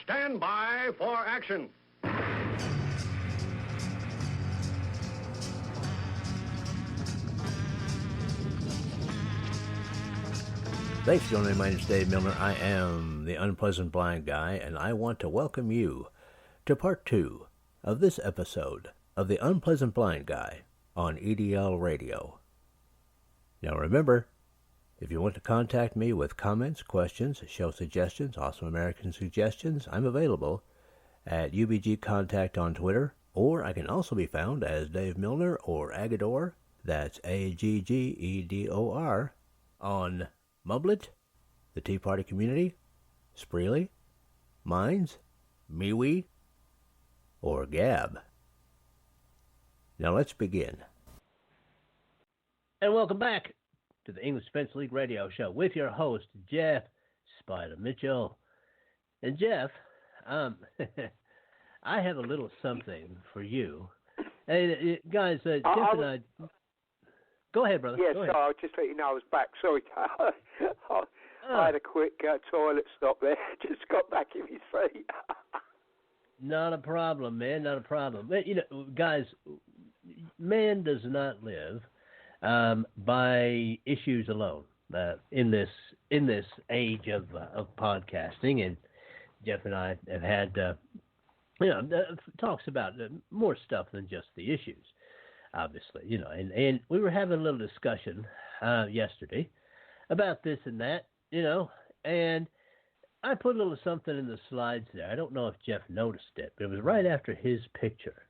stand by for action. Thanks for joining me. My name is Dave Milner. I am the Unpleasant Blind Guy, and I want to welcome you to part 2 of this episode of the Unpleasant Blind Guy on EDL Radio. Now remember, if you want to contact me with comments, questions, show suggestions, Awesome American suggestions, I'm available at UBG Contact on Twitter, or I can also be found as Dave Milner or Agador, that's Aggedor, on Mublet, the Tea Party Community, Spreely, Minds, MeWe, or Gab. Now let's begin. And welcome back to the English Defense League radio show with your host, Jeff Spider Mitchell. And Jeff, I have a little something for you. Hey, guys, Jeff and I... Go ahead, brother. Yes, Go ahead. I'll just let you know I was back. Sorry, I had a quick toilet stop there. Just got back in his feet. Not a problem, man. Not a problem. But, you know, guys, man does not live by issues alone in this age of podcasting. And Jeff and I have had talks about more stuff than just the issues, obviously. You know, and we were having a little discussion yesterday about this and that, you know, and I put a little something in the slides there. I don't know if Jeff noticed it, but it was right after his picture.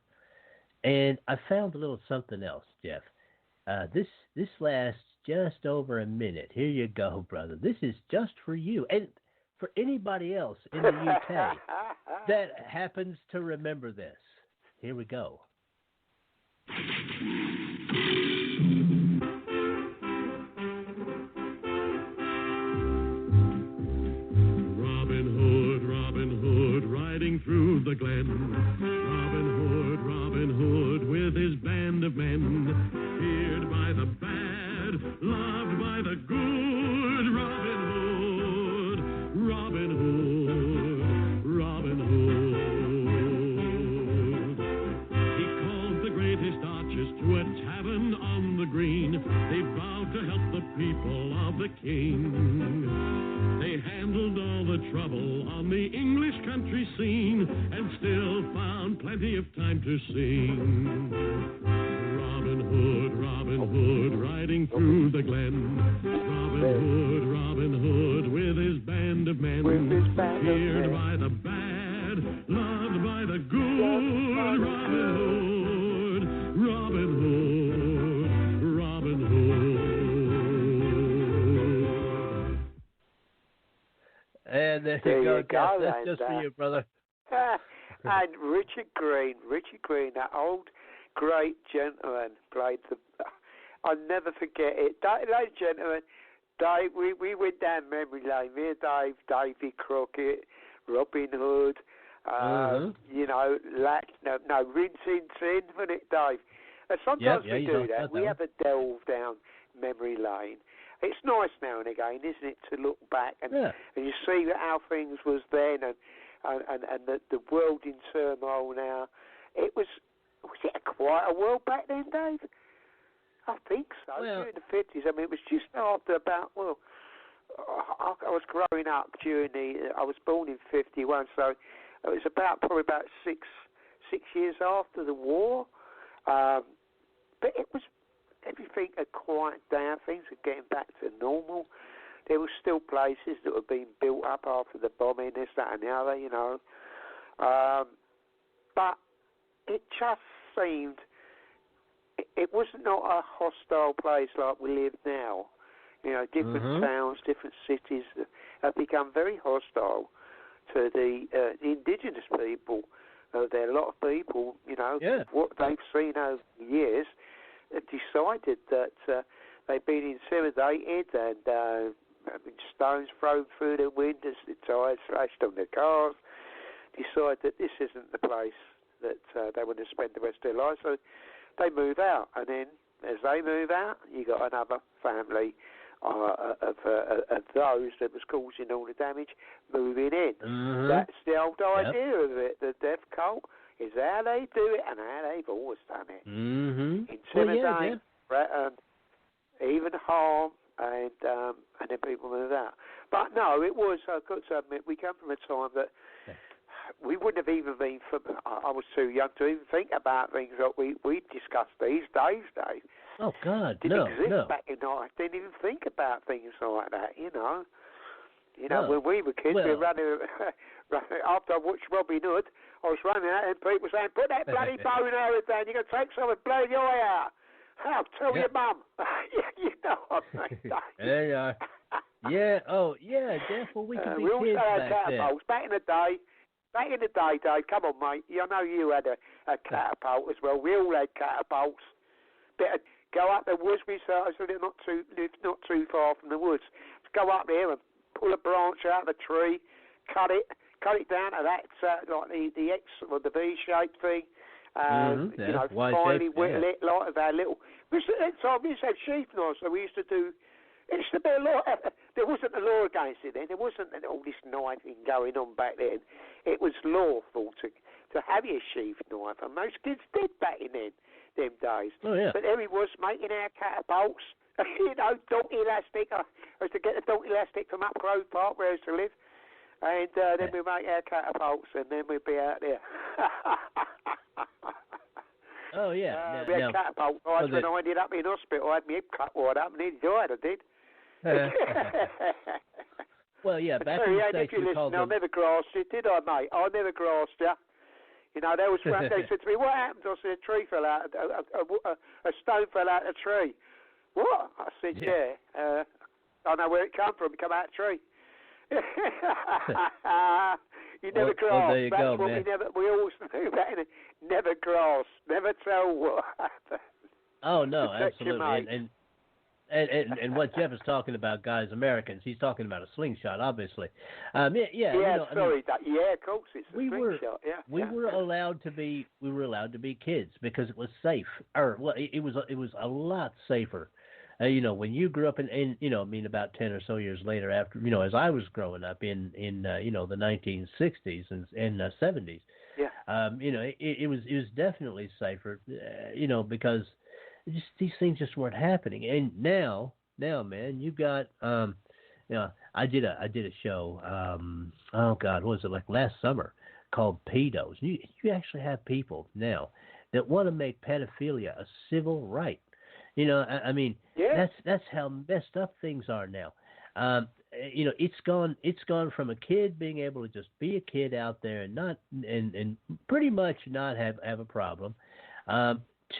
And I found a little something else, Jeff. This lasts just over a minute. Here you go, brother. This is just for you and for anybody else in the UK that happens to remember this. Here we go. Robin Hood, riding through the glen. Robin Hood, with his band of men, feared by the bad, loved by the good. Robin Hood, Robin Hood. He called the greatest archers to a tavern on the green. They vowed to help the people of the king. They handled all the trouble on the English country scene and still found plenty of time to sing. Robin Hood, riding through the glen. Robin Hood, with his band of men, feared by the bad, loved by the good. Robin Hood, Robin Hood. And there you go, guys. That's just for you, brother. And Richard Green, that old great gentleman, played the... I'll never forget it. Ladies and gentlemen, Dave, we went down memory lane. Me and Dave, Davy Crockett, Robin Hood, you know, Rinsing Sin, wasn't it, Dave? And sometimes we do that. We have a delve down memory lane. It's nice now and again, isn't it, to look back and you see how things was then and the world in turmoil now. Was it quite a world back then, Dave? I think so. During the 50s. I mean, it was just after about, I was growing up I was born in 51, so it was probably about six years after the war. But it was, everything had quieted down. Things were getting back to normal. There were still places that were being built up after the bombing, this, that, and the other, you know. But it just seemed it was not a hostile place like we live now. You know, different towns, different cities have become very hostile to the indigenous people. There are a lot of people, you know, what they've seen over the years, have decided that they've been intimidated and stones thrown through their windows, the tyres slashed on their cars, decide that this isn't the place that they want to spend the rest of their lives. So they move out, and then as they move out, you got another family of those that was causing all the damage moving in. Mm-hmm. That's the old idea of it. The death cult is how they do it and how they've always done it. Mm-hmm. Intimidate, threaten, even harm, and then people move out. But no, it was, I've got to admit, we come from a time that we wouldn't have even been, I was too young to even think about things that we discuss these days, Dave. Oh, God, didn't exist back in I didn't even think about things like that, you know. You know, when we were kids, we were running after I watched Robin Hood, I was running out and people saying, put that bloody bow and arrow down, you're going to take someone and blow your eye out. I'll tell your mum. You know what I mean? There you are. Yeah, oh, yeah, Jeff, well, we could be we kids also had back catapults. then. Back in the day, Dave, come on, mate. I know you had a catapult as well. We all had catapults. Go up the woods, we lived not too far from the woods. Go up there and pull a branch out of a tree, cut it down to that, like the X or the V-shaped thing. You know, finely whittle it, like of our little. At that time, we used to have sheath knives, so we used to do. It used to be a law. There wasn't a law against it then. There wasn't all this knifing going on back then. It was lawful to have your sheath knife, and most kids did back in them days. Oh, yeah. But there he was making our catapults. You know, donkey elastic. I used to get the donkey elastic from up Grove Park where I used to live. And then we'd make our catapults, and then we'd be out there. Oh, yeah. We had catapult guys when I ended up in hospital. I had my hip cut wide up, and nearly died, I did. Well, yeah, back in the States, we called them... I never grasped it, did I, mate? I never grasped you. You know, they said to me, what happened? I said, a tree fell out, a stone fell out of a tree. What? I said, yeah. I know where it come from. It come out of a tree. You never grasp. Well, there you go, what man. We always knew that. Never grasp. Never tell what happened. Oh, no, absolutely. And what Jeff is talking about, guys, Americans, he's talking about a slingshot, obviously. Yeah, you know, sorry. Yeah, of course, it's a slingshot. We were allowed to be kids because it was safe. It was a lot safer. You know, when you grew up in you know, I mean, about 10 or so years later, after, you know, as I was growing up in you know, the 1960s and 70s. Yeah. You know, it was definitely safer. You know, because these things just weren't happening. And now, man, you got, you know, I did a show. Oh God, what was it, like last summer, called Pedos. You actually have people now that want to make pedophilia a civil right. You know, I mean, that's how messed up things are now. You know, it's gone from a kid being able to just be a kid out there and pretty much not have a problem,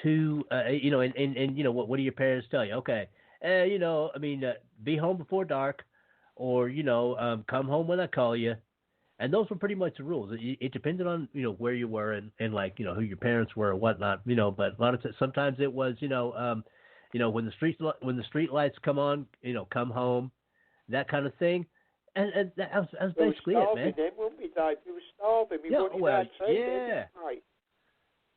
to you know, and you know, what do your parents tell you? Okay, you know, I mean, be home before dark, or you know, come home when I call you. And those were pretty much the rules. It depended on, you know, where you were and like, you know, who your parents were or whatnot, you know. But a lot of times, sometimes it was, you know, when the street lights come on, you know, come home, that kind of thing. And that was basically it, man. Then, wouldn't we, Dave? We were starving. We wanted right.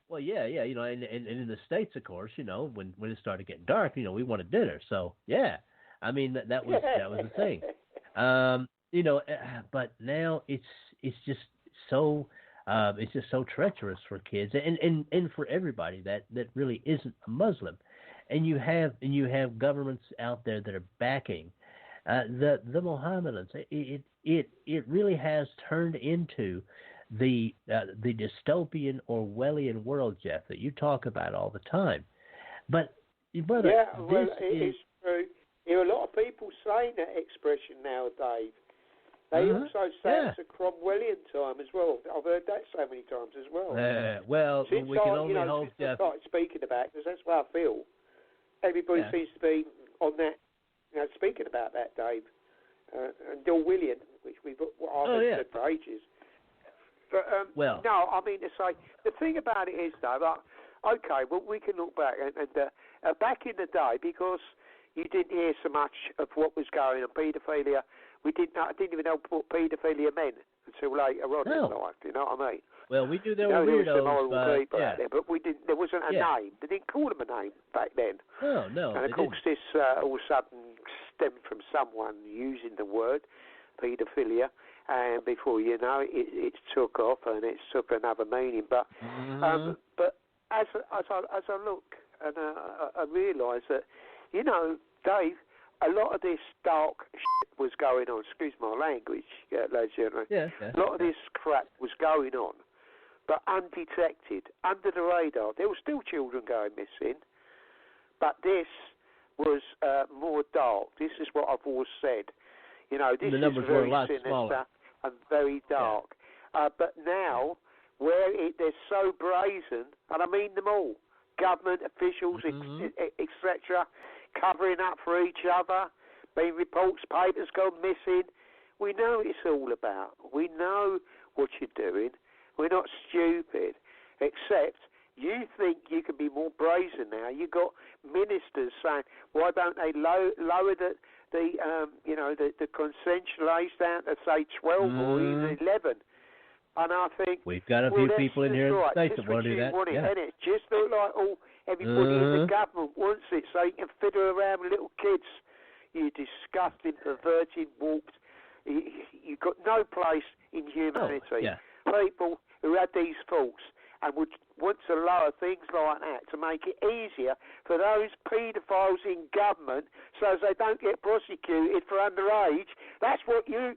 Well, yeah, you know, and in the States, of course, you know, when it started getting dark, you know, we wanted dinner. So yeah, I mean that was the thing. You know, but now it's just so treacherous for kids and for everybody that really isn't a Muslim, and you have governments out there that are backing the Mohammedans. It really has turned into the dystopian Orwellian world, Jeff, that you talk about all the time. But brother, it's true. There are a lot of people saying that expression nowadays. They also say it's a Cromwellian time as well. I've heard that so many times as well. Well, since we can only hope, Jeff. I started speaking about it, because that's what I feel. Everybody seems to be on that, you know, speaking about that, Dave. And Orwellian, which I've said for ages. But, no, I mean to say, the thing about it is, Dave, okay, well, we can look back. And back in the day, because you didn't hear so much of what was going on, paedophilia, I didn't even know what paedophilia meant until later on in life. You know what I mean? Well, we knew there were weirdos, there was some horrible people out there, but we didn't. There wasn't a name. They didn't call them a name back then. No. And of course, this all of a sudden stemmed from someone using the word paedophilia, and before you know it took off and it took another meaning. But but as I look and I realise that, you know, Dave, a lot of this dark shit was going on. Excuse my language, ladies and gentlemen. A lot of this crap was going on, but undetected, under the radar. There were still children going missing, but this was more dark. This is what I've always said. You know, this is very sinister and very dark. But now, where they're so brazen, and I mean them all, government officials, etc., covering up for each other, being reports, papers gone missing. We know what it's all about. We know what you're doing. We're not stupid, except you think you can be more brazen now. You've got ministers saying, why don't they lower the consensual age down to, say, 12 or even 11? And I think we've got a few people in here in the States that want to do that. And it just look like everybody in the government wants it, so you can fiddle around with little kids. You disgusting, perverted, warped. You've got no place in humanity. People who had these thoughts and would want to lower things like that to make it easier for those paedophiles in government so they don't get prosecuted for underage. That's what you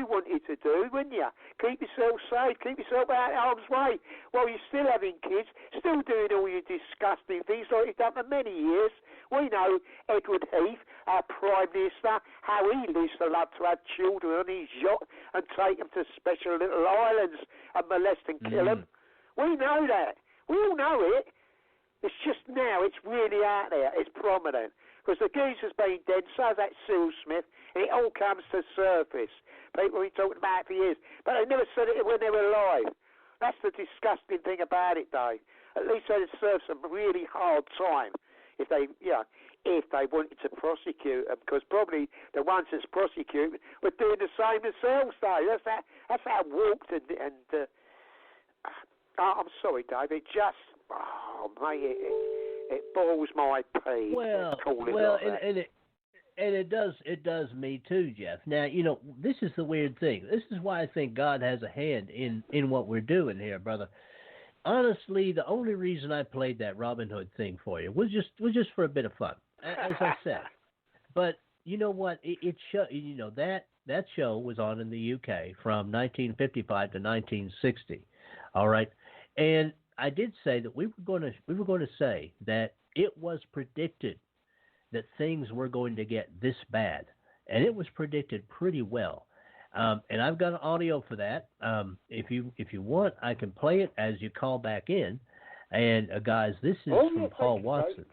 wanted to do, wouldn't you? Keep yourself safe, keep yourself out of harm's way while you're still having kids, still doing all your disgusting things like you've done for many years. We know Edward Heath, our Prime Minister, how he used to love to have children on his yacht and take them to special little islands and molest and kill them. We know that. We all know it. It's just now it's really out there. It's prominent. Because the geezer's been dead, so's that Cyril Smith, and it all comes to the surface. People have been talking about it for years. But they never said it when they were alive. That's the disgusting thing about it, Dave. At least they'd serve some really hard time if they wanted to prosecute them. Because probably the ones that's prosecuted were doing the same themselves, Dave. That's how warped and I'm sorry, Dave. It just, mate, it boils my pee. And it does me too, Jeff. Now, you know, this is the weird thing. This is why I think God has a hand in what we're doing here, brother. Honestly, the only reason I played that Robin Hood thing for you was just for a bit of fun, as I said. But you know what? It show, you know, that show was on in the UK from 1955 to 1960. All right. And I did say that we were going to say that it was predicted that things were going to get this bad, and it was predicted pretty well. And I've got an audio for that. If you want, I can play it as you call back in. And guys, this is from Paul Watson.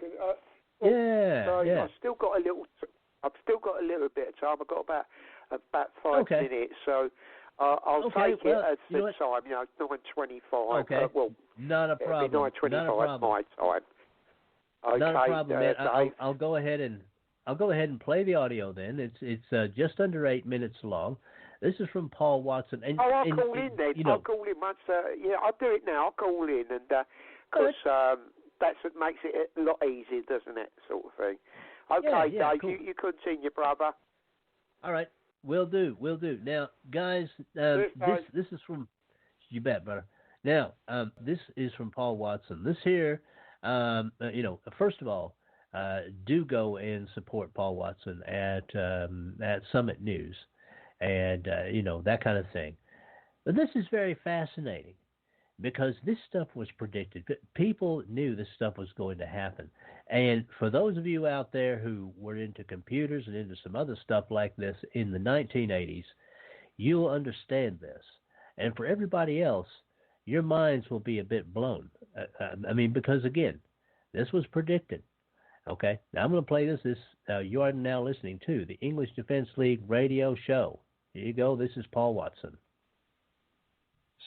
I've still got a little bit of time. I've got about 5 minutes, so. I'll take it at the time, 9:25. Okay. Not a problem. 9:25 my time. Okay, not a problem, man. I'll go ahead and play the audio then. It's just under 8 minutes long. This is from Paul Watson. And, I'll call in then. I'll call in once. I'll do it now. I'll call in, and because that's what makes it a lot easier, doesn't it? Sort of thing. Okay, Dave. Cool. You continue, brother. All right. Will do. Now, guys, this is from, you bet, brother. Now, this is from Paul Watson. This here, first of all, do go and support Paul Watson at Summit News and, that kind of thing. But this is very fascinating because this stuff was predicted. People knew this stuff was going to happen. And for those of you out there who were into computers and into some other stuff like this in the 1980s, you'll understand this. And for everybody else, your minds will be a bit blown. Because, again, this was predicted. Okay? Now, I'm going to play this. You are now listening to the English Defense League radio show. Here you go. This is Paul Watson.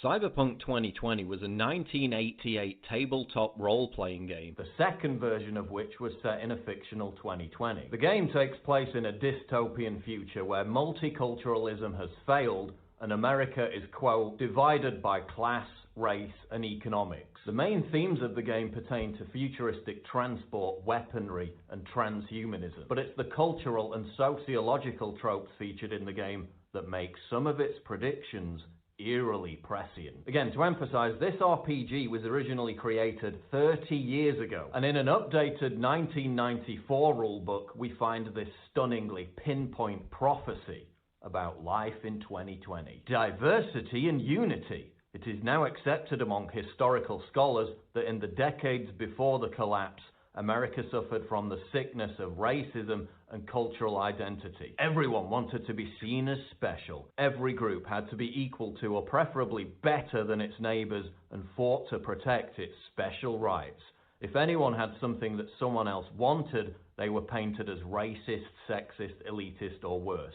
Cyberpunk 2020 was a 1988 tabletop role-playing game, the second version of which was set in a fictional 2020. The game takes place in a dystopian future where multiculturalism has failed and America is, quote, divided by class, race, and economics. The main themes of the game pertain to futuristic transport, weaponry, and transhumanism. But it's the cultural and sociological tropes featured in the game that make some of its predictions eerily prescient. Again, to emphasize, this RPG was originally created 30 years ago, and in an updated 1994 rulebook, we find this stunningly pinpoint prophecy about life in 2020. Diversity and unity. It is now accepted among historical scholars that in the decades before the collapse, America suffered from the sickness of racism and cultural identity. Everyone wanted to be seen as special. Every group had to be equal to or preferably better than its neighbors and fought to protect its special rights. If anyone had something that someone else wanted, they were painted as racist, sexist, elitist, or worse.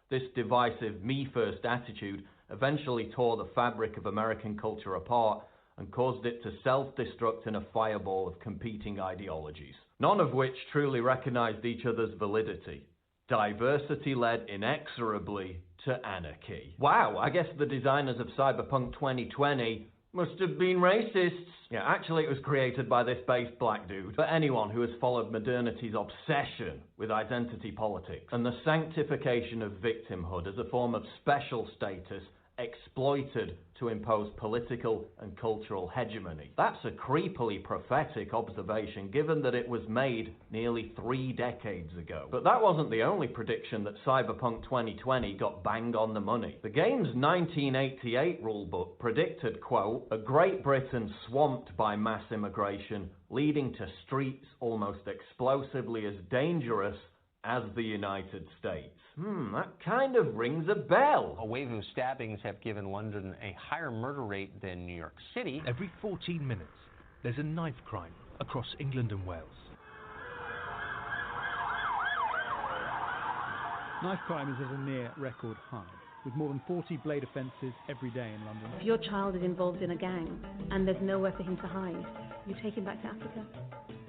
This divisive me-first attitude eventually tore the fabric of American culture apart and caused it to self-destruct in a fireball of competing ideologies, none of which truly recognized each other's validity. Diversity led inexorably to anarchy. Wow, I guess the designers of Cyberpunk 2020 must have been racists. Yeah, actually it was created by this base black dude. But anyone who has followed modernity's obsession with identity politics and the sanctification of victimhood as a form of special status exploited to impose political and cultural hegemony. That's a creepily prophetic observation given that it was made nearly 3 decades ago. But that wasn't the only prediction that Cyberpunk 2020 got bang on the money. The game's 1988 rulebook predicted, quote, a Great Britain swamped by mass immigration, leading to streets almost explosively as dangerous as the United States. That kind of rings a bell. A wave of stabbings have given London a higher murder rate than New York City. Every 14 minutes, there's a knife crime across England and Wales. Knife crime is at a near record high, with more than 40 blade offences every day in London. If your child is involved in a gang and there's nowhere for him to hide, you take him back to Africa.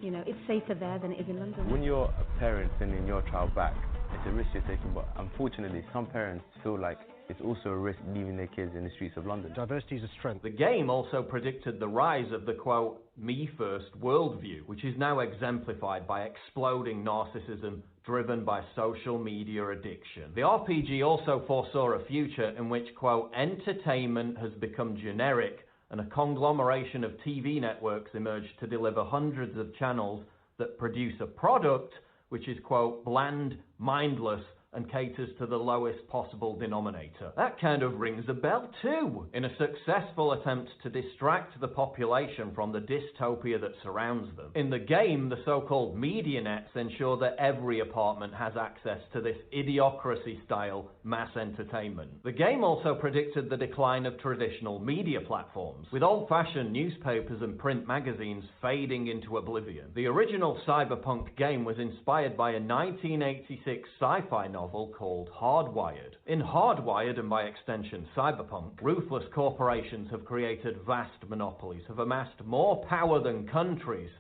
You know, it's safer there than it is in London. When you're a parent sending your child back, it's a risk you're taking, but unfortunately some parents feel like it's also a risk leaving their kids in the streets of London. Diversity is a strength. The game also predicted the rise of the, quote, me-first worldview, which is now exemplified by exploding narcissism driven by social media addiction. The RPG also foresaw a future in which, quote, entertainment has become generic and a conglomeration of TV networks emerged to deliver hundreds of channels that produce a product which is, quote, bland, mindless, and caters to the lowest possible denominator. That kind of rings a bell too, in a successful attempt to distract the population from the dystopia that surrounds them. In the game, the so-called media nets ensure that every apartment has access to this idiocracy-style mass entertainment. The game also predicted the decline of traditional media platforms, with old-fashioned newspapers and print magazines fading into oblivion. The original Cyberpunk game was inspired by a 1986 sci-fi novel called Hardwired. In Hardwired, and by extension Cyberpunk, ruthless corporations have created vast monopolies, have amassed more power than countries,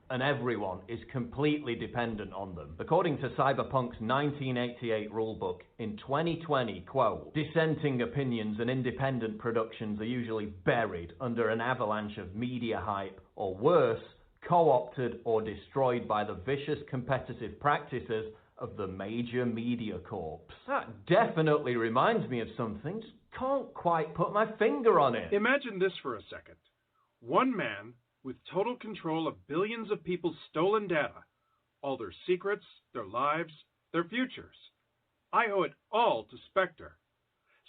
and everyone is completely dependent on them. According to Cyberpunk's 1988 rulebook, in 2020, quote, dissenting opinions and independent productions are usually buried under an avalanche of media hype, or worse, co-opted or destroyed by the vicious competitive practices of the major media corps. That definitely reminds me of something, just can't quite put my finger on it. Imagine this for a second. One man with total control of billions of people's stolen data, all their secrets, their lives, their futures. I owe it all to Spectre.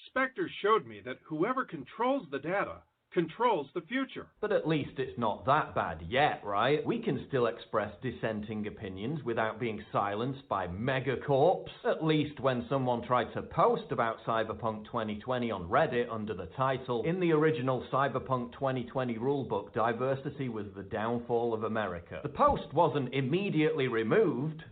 Spectre showed me that whoever controls the data controls the future. But at least it's not that bad yet, right? We can still express dissenting opinions without being silenced by megacorps. At least when someone tried to post about Cyberpunk 2020 on Reddit under the title, in the original Cyberpunk 2020 rulebook, diversity was the downfall of America. The post wasn't immediately removed,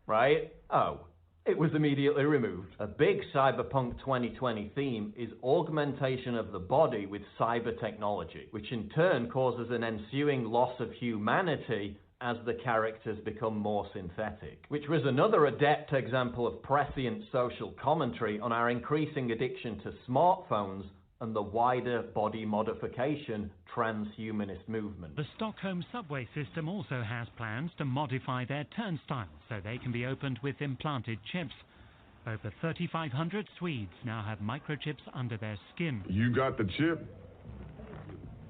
right? Oh. It was immediately removed. A big Cyberpunk 2020 theme is augmentation of the body with cyber technology, which in turn causes an ensuing loss of humanity as the characters become more synthetic, which was another adept example of prescient social commentary on our increasing addiction to smartphones and the wider body modification transhumanist movement. The Stockholm subway system also has plans to modify their turnstiles so they can be opened with implanted chips. Over 3,500 Swedes now have microchips under their skin. You got the chip?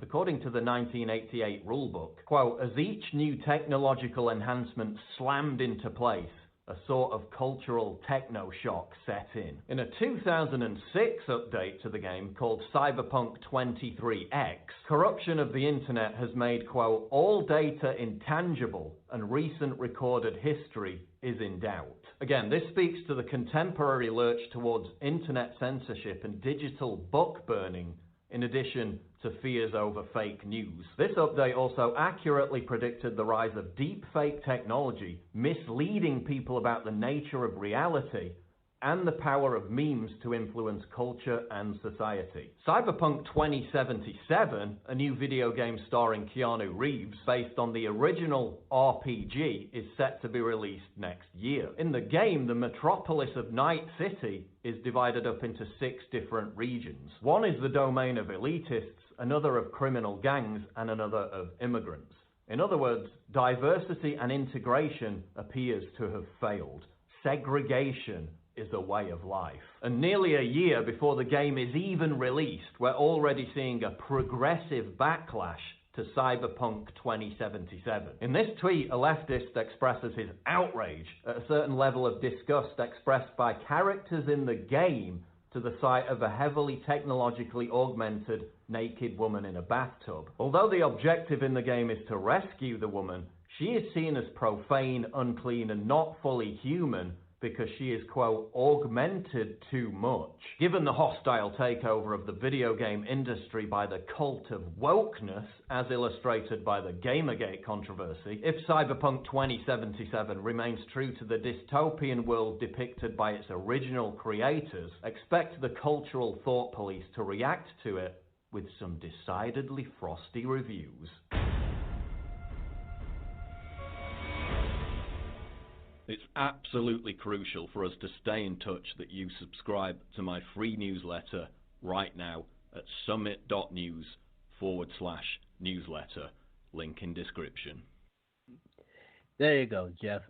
According to the 1988 rulebook, quote, as each new technological enhancement slammed into place, a sort of cultural techno-shock set in. In a 2006 update to the game called Cyberpunk 23X, corruption of the internet has made, quote, all data intangible and recent recorded history is in doubt. Again, this speaks to the contemporary lurch towards internet censorship and digital book burning, in addition to fears over fake news. This update also accurately predicted the rise of deepfake technology, misleading people about the nature of reality, and the power of memes to influence culture and society. Cyberpunk 2077, a new video game starring Keanu Reeves, based on the original RPG, is set to be released next year. In the game, the metropolis of Night City is divided up into 6 different regions. One is the domain of elitists, another of criminal gangs, and another of immigrants. In other words, diversity and integration appears to have failed. Segregation is a way of life. And nearly a year before the game is even released, we're already seeing a progressive backlash to Cyberpunk 2077. In this tweet, a leftist expresses his outrage at a certain level of disgust expressed by characters in the game to the sight of a heavily technologically augmented naked woman in a bathtub. Although the objective in the game is to rescue the woman, she is seen as profane, unclean, and not fully human because she is, quote, augmented too much. Given the hostile takeover of the video game industry by the cult of wokeness, as illustrated by the Gamergate controversy, if Cyberpunk 2077 remains true to the dystopian world depicted by its original creators, expect the cultural thought police to react to it with some decidedly frosty reviews. It's absolutely crucial for us to stay in touch that you subscribe to my free newsletter right now at summit.news/newsletter. Link in description. There you go, Jeff.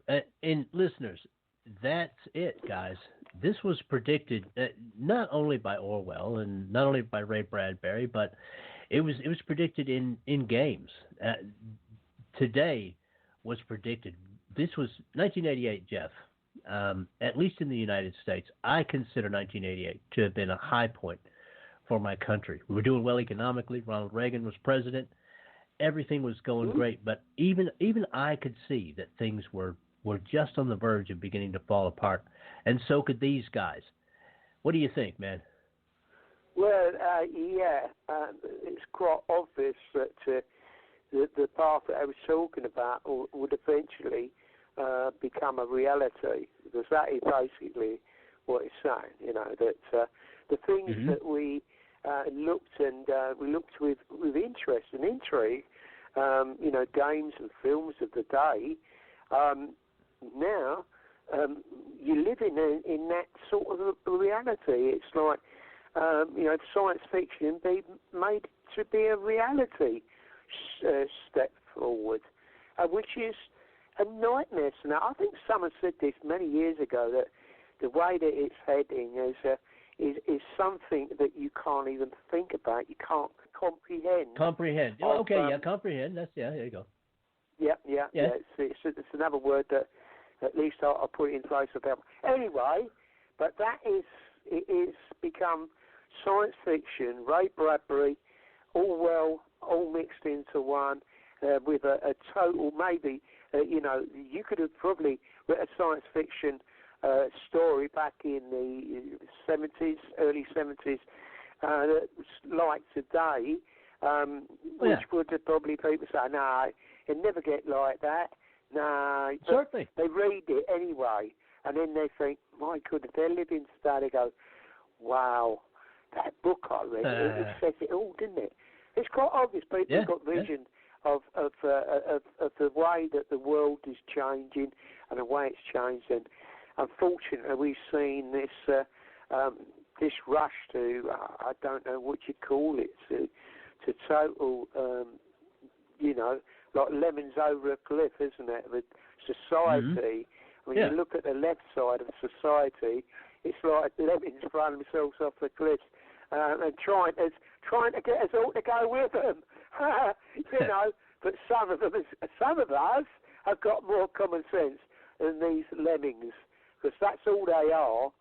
And listeners, that's it, guys. This was predicted not only by Orwell and not only by Ray Bradbury, but it was predicted in games. Today was predicted. This was 1988, Jeff. At least in the United States, I consider 1988 to have been a high point for my country. We were doing well economically. Ronald Reagan was president. Everything was going great. But even I could see that things were just on the verge of beginning to fall apart. And so could these guys. What do you think, man? Well, it's quite obvious that the path that I was talking about would eventually become a reality, because that is basically what it's saying. You know, that the things that we looked with interest and intrigue, you know, games and films of the day. Now you're living in that sort of a reality. It's like you know, science fiction be made to be a reality step forward, which is a nightmare. Now, I think someone said this many years ago, that the way that it's heading is something that you can't even think about. You can't comprehend. Comprehend. Comprehend. That's there you go. Yeah. It's another word that at least I'll put in place about. Anyway, but it is become science fiction, Ray Bradbury, Orwell, all mixed into one, with a total, maybe, you know, you could have probably written a science fiction story back in the 70s, early 70s, like today, which would have probably people say, no, it'd never get like that. No, certainly. They read it anyway, and then they think, my goodness, they're living today. They go, wow, that book I read, it says it all, didn't it? It's quite obvious people got vision of the way that the world is changing and the way it's changed. And unfortunately, we've seen this this rush to I don't know what you call it, to total like lemons over a cliff, isn't it? With society. When you look at the left side of society, it's like lemons throwing themselves off the cliffs and trying to get us all to go with them. But some of us have got more common sense than these lemmings, because that's all they are.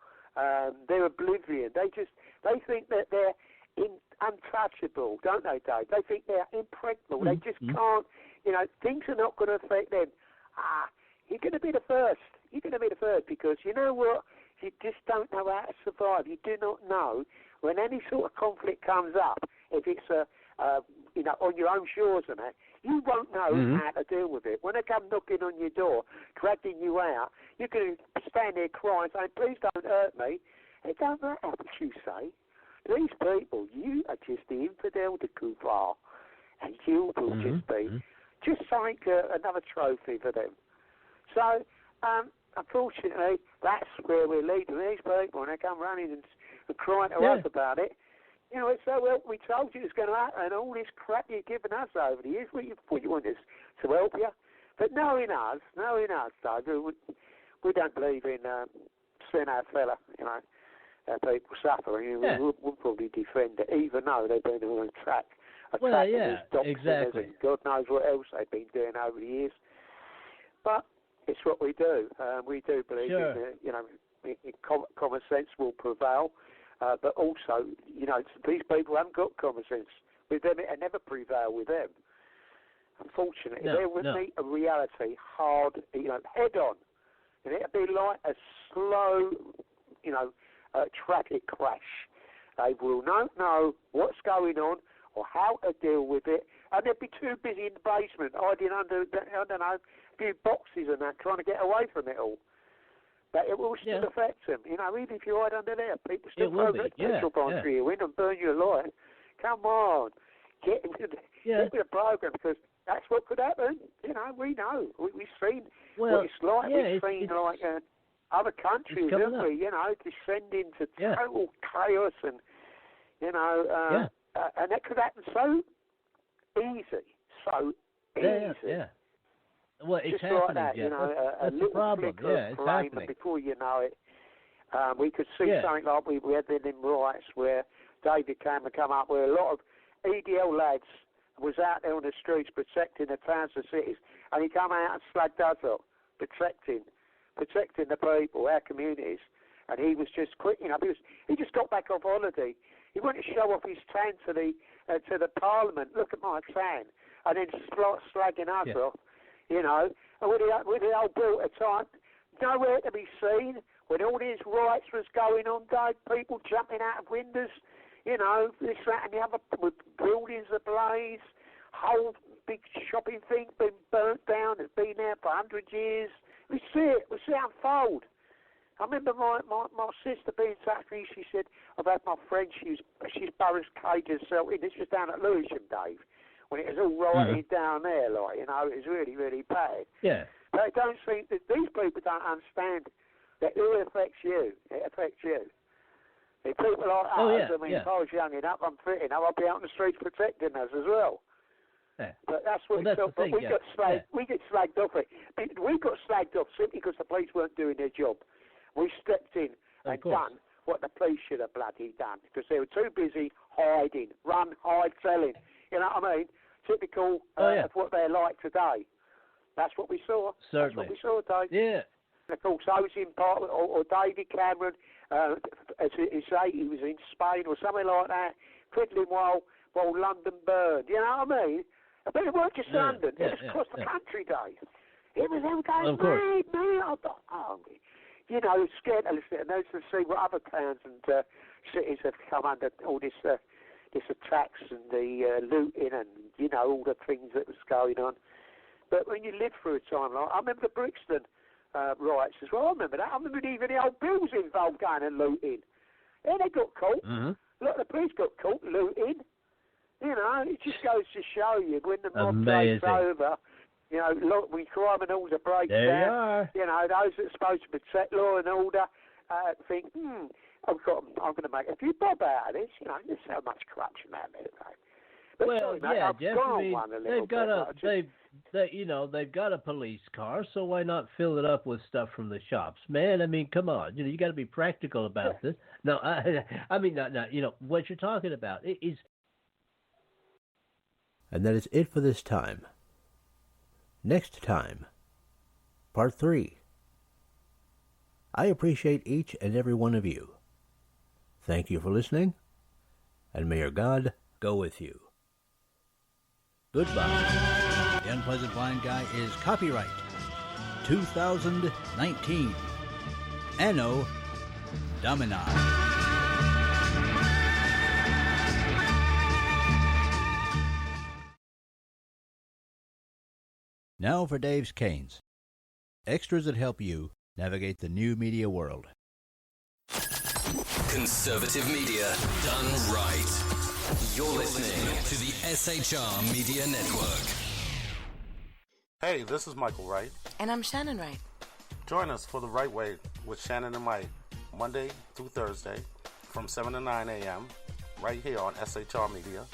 They're oblivion. They think that they're untouchable, don't they, Dave? They think they're impregnable. They just can't. Things are not going to affect them. You're going to be the first. You're going to be the first, because you know what? You just don't know how to survive. You do not know when any sort of conflict comes up. If it's on your own shores and that, you won't know how to deal with it. When they come knocking on your door, dragging you out, you're going to stand there crying, saying, "Please don't hurt me." It don't matter what you say. These people, you are just the infidel, the kuffar, and you will just be just like another trophy for them. So, unfortunately, that's where we're leading these people, and they come running and crying to us about it. It's well, we told you it's going to happen, and all this crap you've given us over the years, what you want us to help you. But knowing us, Dave, we don't believe in seeing our fella, people suffering. We'll probably defend it, even though they've been on track. Exactly. And God knows what else they've been doing over the years. But it's what we do. We do believe in common sense will prevail. But also, these people haven't got common sense. With them, it never prevail with them. Unfortunately, they would meet a reality hard, head on. And it'd be like a slow, tragic crash. They will not know what's going on or how to deal with it, and they'd be too busy in the basement hiding under, I don't know, a few boxes and that, trying to get away from it all. But it will still affect them. Even if you hide under there, people still throw petrol bombs through your window and burn you alive. Come on, get into the program, because that's what could happen. We know. We've seen what it's like. We've seen other countries, haven't we? Descending to total chaos and and that could happen so easy. Well, it's just happening, like that, Jeff. a That's the little problem. flicker of flame, and before you know it, we could see something like we had in riots where David Cameron come up, where a lot of EDL lads was out there on the streets protecting the towns and cities, and he come out and slagged us up, protecting the people, our communities, and he was just quick, he just got back off holiday. He wanted to show off his tan to the Parliament. Look at my tan, and then slagging us off, And with the old built at time, nowhere to be seen when all these riots was going on, people jumping out of windows, this, that, and the other, with buildings ablaze, whole big shopping thing been burnt down. It's been there for 100 years. We see it unfold. I remember my sister being in touch with me. She said, I've had my friend, she's barricaded herself in. This was down at Lewisham, Dave, when it was all rioting down there, it was really, really bad. Yeah. They don't seem, these people don't understand that it affects you. It affects you. If people like us, if I was young enough, I'm fit enough, I'd be out on the streets protecting us as well. Yeah. But that's what it's all. But we get slagged off. We got slagged off simply because the police weren't doing their job. We stepped in and done what the police should have bloody done, because they were too busy hiding, run, hide, selling. You know what I mean? Typical of what they're like today. That's what we saw. Certainly. That's what we saw, Dave. Yeah. And of course, I was in part, or David Cameron, as he say, he was in Spain or somewhere like that, fiddling while London burned. You know what I mean? But it weren't just London. It was across the country, Dave. It was them going, mate. I thought, scared to listen to see what other towns and cities have come under all this attacks and the looting and, all the things that was going on. But when you live through a time like, I remember the Brixton riots as well. I remember that. I remember even the old bills involved going and looting. Yeah, they got caught. Look, the police got caught looting. it just goes to show you when the mob Amazing. takes over, you know, look, when criminals are breaking There you down, are. you know, those that are supposed to protect law and order think, I'm going to make a few bob out of this. You know, there's so much corruption out there, though. But Well, sorry, mate, yeah, I've Jeff. gone I on mean, one a little they've got bit, they've got a police car, so why not fill it up with stuff from the shops, man? I mean, come on, you know, you got to be practical about this. No, I mean, not, you know, what you're talking about is. And that is it for this time. Next time, part 3. I appreciate each and every one of you. Thank you for listening, and may your God go with you. Goodbye. The Unpleasant Blind Guy is copyright 2019. Anno Domini. Now for Dave's Canes. Extras that help you navigate the new media world. Conservative media done right. You're listening to the SHR Media Network. Hey, this is Michael Wright. And I'm Shannon Wright. Join us for The Right Way with Shannon and Mike, Monday through Thursday from 7 to 9 a.m. right here on SHR Media.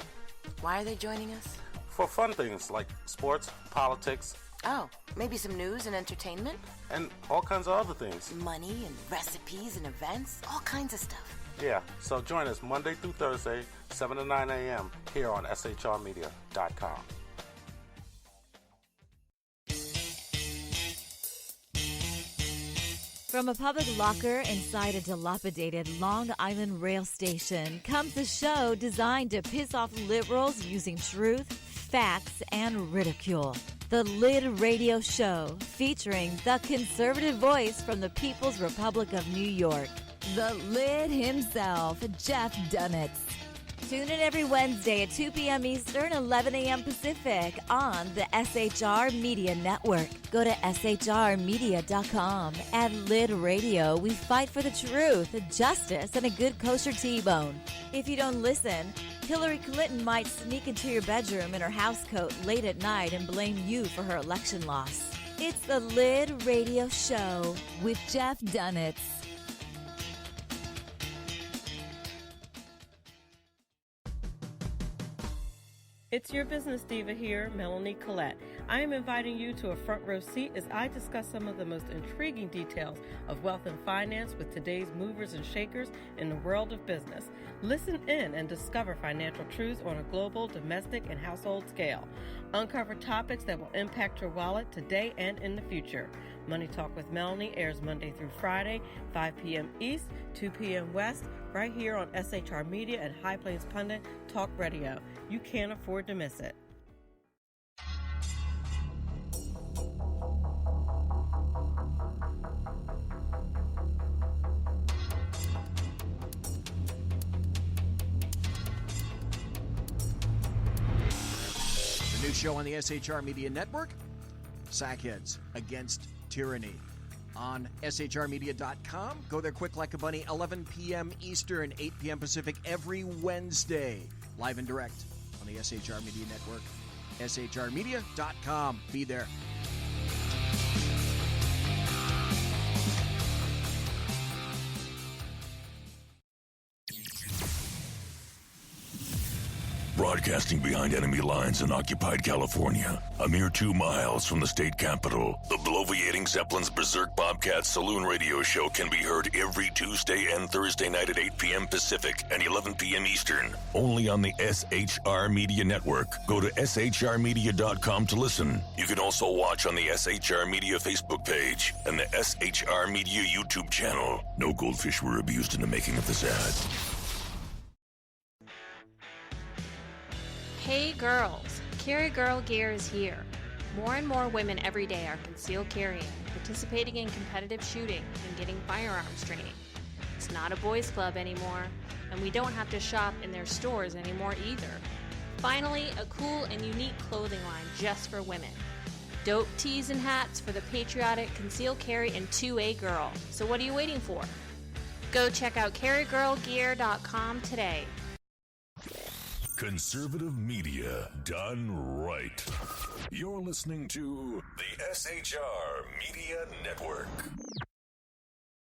Why are they joining us? For fun things like sports, politics. Oh, maybe some news and entertainment? And all kinds of other things. Money and recipes and events, all kinds of stuff. Yeah, so join us Monday through Thursday, 7 to 9 a.m. here on shrmedia.com. From a public locker inside a dilapidated Long Island rail station comes a show designed to piss off liberals using truth, facts, and ridicule. The Lid Radio Show, featuring the conservative voice from the People's Republic of New York, the Lid himself, Jeff Dunitz. Tune in every Wednesday at 2 p.m. Eastern, 11 a.m. Pacific on the SHR Media Network. Go to shrmedia.com. At Lid Radio, we fight for the truth, justice, and a good kosher T-bone. If you don't listen, Hillary Clinton might sneak into your bedroom in her housecoat late at night and blame you for her election loss. It's the Lid Radio Show with Jeff Dunitz. It's your business diva here, Melanie Collette. I am inviting you to a front row seat as I discuss some of the most intriguing details of wealth and finance with today's movers and shakers in the world of business. Listen in and discover financial truths on a global, domestic, and household scale. Uncover topics that will impact your wallet today and in the future. Money Talk with Melanie airs Monday through Friday, 5 p.m. East, 2 p.m. West, right here on SHR Media and High Plains Pundit Talk Radio. You can't afford to miss it. The new show on the SHR Media Network, Sackheads Against Tyranny. On shrmedia.com. Go there quick like a bunny, 11 p.m. Eastern, 8 p.m. Pacific every Wednesday. Live and direct on the SHR Media Network. shrmedia.com. Be there. Broadcasting behind enemy lines in occupied California, a mere 2 miles from the state capitol, the bloviating Zeppelin's Berserk Bobcat Saloon Radio Show can be heard every Tuesday and Thursday night at 8 p.m. Pacific and 11 p.m. Eastern, only on the SHR Media Network. Go to shrmedia.com to listen. You can also watch on the SHR Media Facebook page and the SHR Media YouTube channel. No goldfish were abused in the making of this ad. Hey girls, Carry Girl Gear is here. More and more women every day are concealed carrying, participating in competitive shooting, and getting firearms training. It's not a boys' club anymore, and we don't have to shop in their stores anymore either. Finally, a cool and unique clothing line just for women. Dope tees and hats for the patriotic concealed carry and 2A girl. So what are you waiting for? Go check out carrygirlgear.com today. Conservative media done right. You're listening to the SHR Media Network.